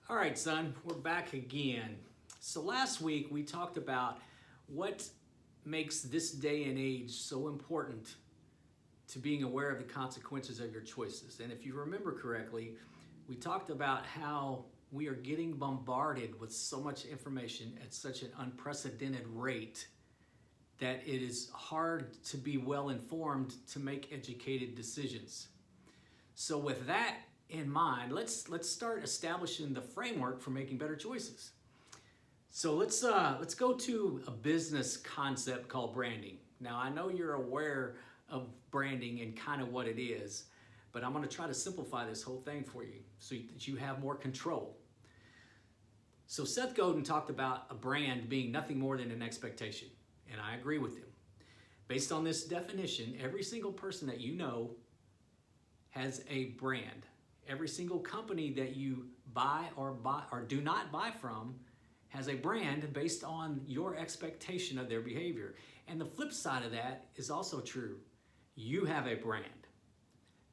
All right, son, we're back again. So last week we talked about what makes this day and age so important to being aware of the consequences of your choices. And if you remember correctly, we talked about how we are getting bombarded with so much information at such an unprecedented rate that it is hard to be well informed to make educated decisions. So with that in mind, let's start establishing the framework for making better choices. So let's go to a business concept called branding. Now I know you're aware of branding and kind of what it is, but I'm going to try to simplify this whole thing for you so that you have more control. So Seth Godin talked about a brand being nothing more than an expectation, and I agree with him. Based on this definition, every single person that you know has a brand. Every single company that you buy or do not buy from has a brand based on your expectation of their behavior. And the flip side of that is also true. You have a brand.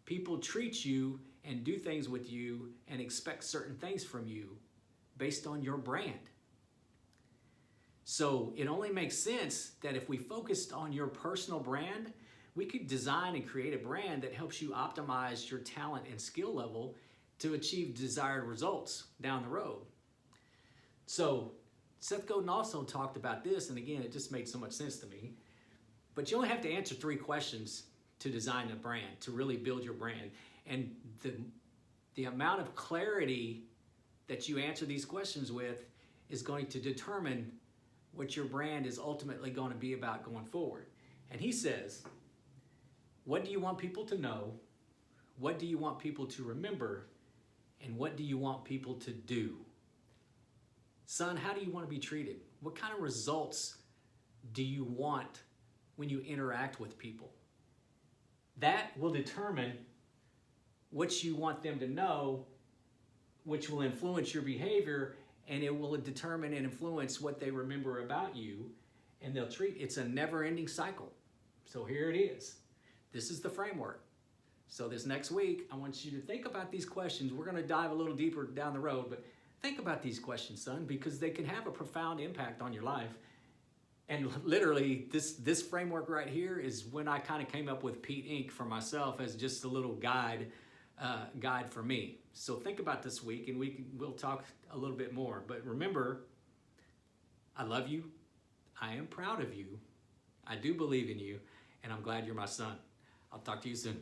People treat you and do things with you and expect certain things from you based on your brand. So it only makes sense that if we focused on your personal brand, we could design and create a brand that helps you optimize your talent and skill level to achieve desired results down the road. So Seth Godin also talked about this, and again, it just made so much sense to me. But you only have to answer 3 questions to design a brand, to really build your brand. And the amount of clarity that you answer these questions with is going to determine what your brand is ultimately going to be about going forward. And he says, what do you want people to know? What do you want people to remember? And what do you want people to do? Son, how do you want to be treated? What kind of results do you want when you interact with people? That will determine what you want them to know, which will influence your behavior, and it will determine and influence what they remember about you, and they'll treat. It's a never-ending cycle. So here it is. This is the framework. So this next week, I want you to think about these questions. We're going to dive a little deeper down the road, but think about these questions, son, because they can have a profound impact on your life. And literally, this framework right here is when I kind of came up with Pete Inc. for myself as just a little guide for me. So think about this week, and we'll talk a little bit more. But remember, I love you. I am proud of you. I do believe in you, and I'm glad you're my son. I'll talk to you soon.